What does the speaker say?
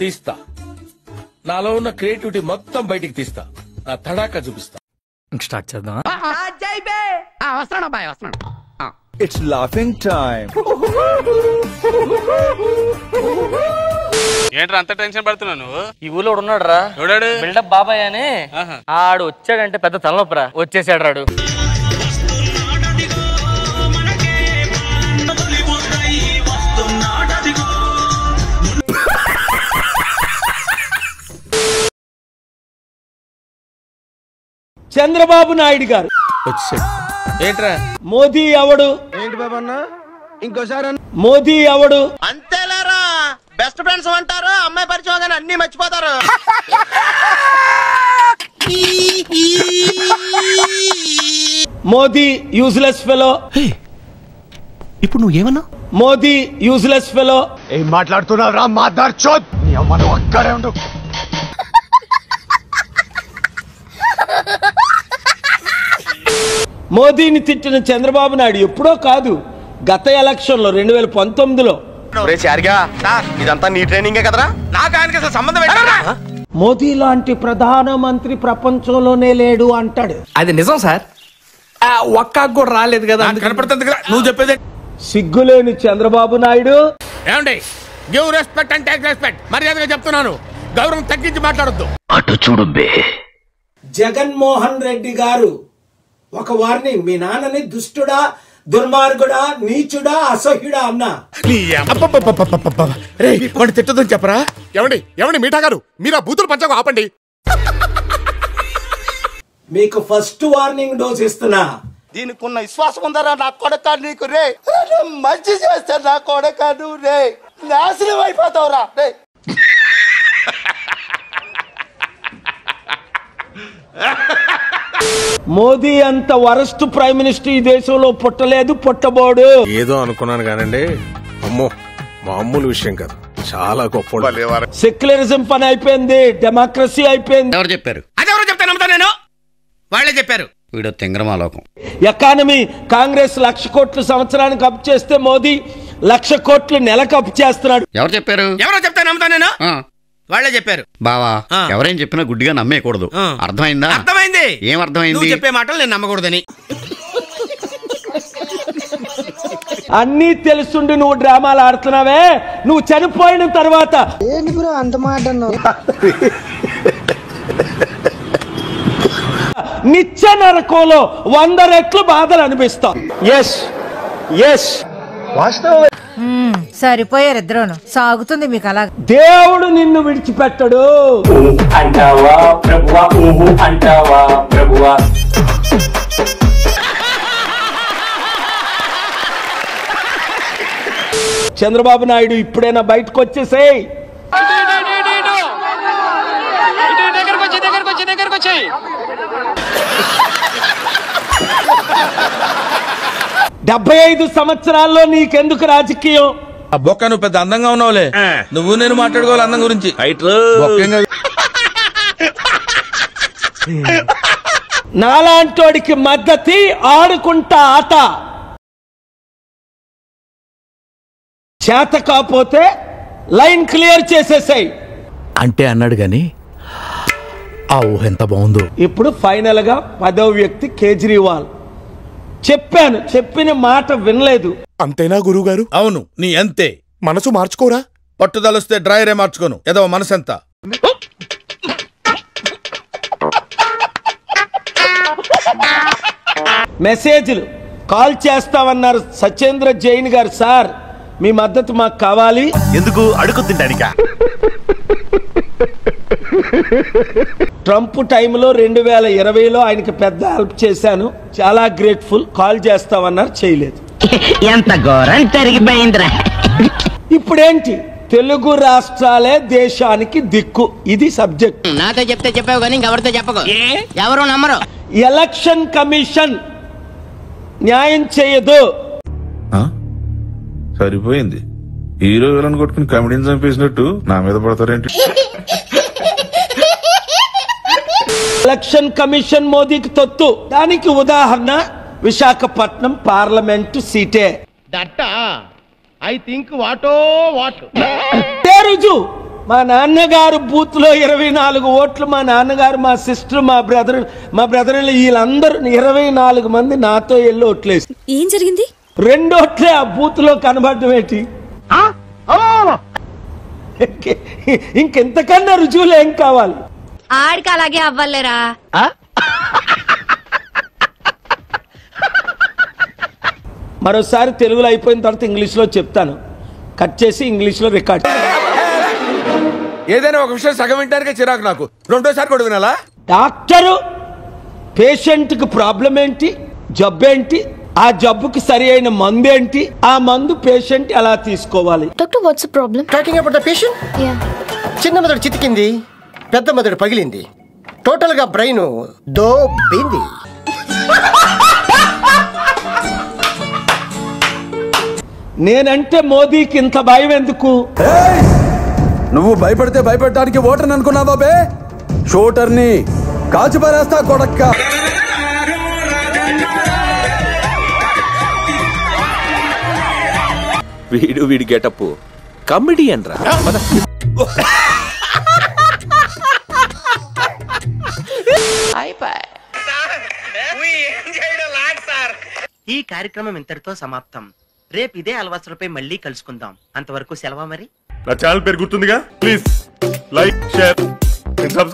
తీస్తా, నాలో ఉన్న క్రియేటివిటీ మొత్తం బయటికి తీస్తా, నా తడాకా చూపిస్తా. స్టార్ట్ చేద్దాం. It's laughing time. ఏంట్రా అంత టెన్షన్ పడుతున్నావు నువ్వు? ఈ ఊళ్ళో ఉన్నాడు రా, బిల్డప్ బాబాయ్ అని. ఆడు వచ్చాడంటే పెద్ద తలనొప్పరా. వచ్చేసాడు రాడు. చంద్రబాబు నాయుడు గారు వచ్చాడు. ఏంట్రా మోదీ ఎవడు? ఏంటి బాబన్న ఇంకోసారి మోదీ ఎవడు? అంతేలేరా, బెస్ట్ ఫ్రెండ్స్ అంటారు, అమ్మాయి పరిచయం కానీ అన్ని మర్చిపోతారు. Modi useless fellow. ఇప్పుడు నువ్వేమన్నా? Modi useless fellow. ఏం మాట్లాడుతున్నావు రా మాదార్ చోద్? నీ అమ్మ నువ్వు అక్కడే ఉండు. మోదీని తిట్టిన చంద్రబాబు నాయుడు ఎప్పుడో కాదు, గత ఎలక్షన్ లో 2019లో. ఇదంతా నీ ట్రైనింగే కదరా, నాకు ఆయనకి అసలు సంబంధం ఏంటరా? మోదీ లాంటి ప్రధానమంత్రి ప్రపంచంలోనే లేడు అంటాడు. అది నిజం సార్. ఒక్క కూడా రాలేదు కదా, కనపడుతుంది కదా నువ్వు చెప్పేది. సిగ్గులేని చంద్రబాబు నాయుడు. ఏమండి, give respect and take respect. మర్యాదగా చెప్తున్నాను, గౌరవం తగ్గించి మాట్లాడొద్దు. అటు చూడు బే. జగన్మోహన్ రెడ్డి గారు ఒక వార్నింగ్. మీ నాన్నని దుష్టుడా, దుర్మార్గుడా, నీచుడా, అసహ్యుడా అన్నా. వాడు తిట్టదని చెప్పరా? ఏమండి మీఠా గారు, మీరు ఆ బూతులు పంచకు ఆపండి. మీకు ఫస్ట్ వార్నింగ్ డోస్ ఇస్తున్నా. దీనికి ఉన్న విశ్వాసం ఉందరా నా కొడక నీకు రే. మంచి చేస్తే నా కొడక నువ్వు రే నాశనం అయిపోతావురా రే. మోదీ అంత వరస్ట్ ప్రైమ్ మినిస్టర్ ఈ దేశంలో పుట్టలేదు, పుట్టబోడు. ఏదో అనుకున్నాను కానండి, అమ్మో మామూలు విషయం కాదు, చాలా గొప్ప. సెక్యులరిజం పని అయిపోయింది, డెమోక్రసీ అయిపోయింది. ఎవరు చెప్పారు? అది ఎవరో చెప్తే నమ్ముతా నేను. వాళ్ళే చెప్పారు. వీడో తెంగరమాలోకం. ఎకానమీ కాంగ్రెస్ 1,00,000 కోట్లు సంవత్సరానికి అప్పు చేస్తే మోదీ 1,00,000 కోట్లు నెలకు అప్పు చేస్తున్నాడు. ఎవరు చెప్పారు? ఎవరో చెప్తే నమ్ముతా నేను. వాళ్ళే చెప్పారు. బావా, ఎవరేం చెప్పినా గుడ్డిగా నమ్మేయకూడదు. అర్థమైందా? అర్థమైంది. ఏం అర్థమైంది? నువ్వు చెప్పే మాటలు నేను నమ్మకూడదని. అన్నీ తెలుసుండి నువ్వు డ్రామాలు ఆడుతున్నావే. నువ్వు చనిపోయిన తర్వాత అంత మాట నిత్య నరకంలో 100 రెట్లు బాధలు అనిపిస్తాం. సరిపోయారు ఇద్దరును. సాగుతుంది మీకు అలా. దేవుడు నిన్ను విడిచిపెట్టడు. అంటావా ప్రభువా? అంటావా ప్రభువా? చంద్రబాబు నాయుడు ఇప్పుడైనా బయటకు వచ్చేసేయ్. డెబ్బై 75 సంవత్సరాల్లో నీకెందుకు రాజకీయం? బొక్క, నువ్వు పెద్ద అందంగా ఉన్నావులే. నువ్వు నేను మాట్లాడుకోవాలి అందం గురించి. నాలాంటోడికి మద్దతి ఆడుకుంటా ఆట. చేత కాపోతే లైన్ క్లియర్ చేసేసాయి అంటే అన్నాడు గాని ఆ ఊహ ఎంత బాగుందో. ఇప్పుడు ఫైనల్ గా 10వ వ్యక్తి కేజ్రీవాల్. చెప్పాను, చెప్పిన మాట వినలేదు. అంతేనా గురువు గారు? అవును, నీ అంతే. మనసు మార్చుకోరా. పట్టుదలొస్తే డ్రైరే మార్చుకోను. ఏదో మనసెంత. మెసేజ్లు కాల్ చేస్తామన్నారు సత్యేంద్ర జైన్ గారు. సార్, మీ మద్దతు మాకు కావాలి. ఎందుకు అడుగు తింటానికా? ట్రంప్ టైంలో 2020లో ఆయనకి పెద్ద హెల్ప్ చేశాను, చాలా గ్రేట్ఫుల్. కాల్ చేస్తామన్నారు, చేయలేదు. ఎంత ఘోరం జరిగిపోయిందిరా. ఇప్పుడేంటి? తెలుగు రాష్ట్రాలే దేశానికి దిక్కు. ఇది సబ్జెక్ట్. నాతో చెప్తే చెప్పావు కానీ ఇంకెవరితో చెప్పకు, ఎవరు నమ్మరు. ఎలక్షన్ కమిషన్ న్యాయం చేయదు. సరిపోయింది. హీరో విలన్ కొట్టుకుని కమెడీని చంపేసినట్టు నా మీద పడతారేంటి? ఎలక్షన్ కమిషన్ మోదీకి తొత్తు. దానికి ఉదాహరణ విశాఖపట్నం పార్లమెంటు సీటే. దట్ట ఐ థింక్ వాటో వాట్ రుజువు. మా నాన్నగారు బూత్ లో 24 ఓట్లు, మా నాన్నగారు, మా సిస్టర్, మా బ్రదర్ వీళ్ళందరూ 24 మంది నాతో వెళ్ళి ఓట్లేసి ఏం జరిగింది? 2 ఓట్లే ఆ బూత్ లో కనబడడం ఏంటి? ఇంకెంతకన్నా రుజువులు ఏం కావాలి? ఆడికి అలాగే అవ్వలేరా? మరోసారి తెలుగులో అయిపోయిన తర్వాత ఇంగ్లీష్లో చెప్తాను, కట్ చేసి ఇంగ్లీష్లో రికార్డ్. ఏదైనా ఒక విషయం సగం వింటానికే చిరాకు నాకు, రెండోసారి కూడా వినాలా? డాక్టరు పేషెంట్కి ప్రాబ్లం ఏంటి, జబ్బు ఏంటి, ఆ జబ్బుకి సరి అయిన మందు ఏంటి, ఆ మందు పేషెంట్ ఎలా తీసుకోవాలి. Doctor what's the problem? Talking about the patient. చిన్న మెదడు చితికింది, పెద్ద మెదడు పగిలింది, టోటల్ గా బ్రెయిన్ దోబింది. నేనంటే మోదీకి ఇంత భయం ఎందుకు? నువ్వు భయపడితే భయపడటానికి ఓటర్ని అనుకున్నావా బే? షూటర్ని కాల్చి పారేస్తా కొడక్క. వీడి గెటప్ కమెడియన్ రా. ఈ కార్యక్రమం ఇంతటితో సమాప్తం. రేపు ఇదే అలవాసులపై మళ్ళీ కలుసుకుందాం. అంతవరకు సెలవా మరి. నా ఛానల్ పేరు గుర్తుందిగా, ప్లీజ్ లైక్, షేర్, సబ్స్క్రైబ్.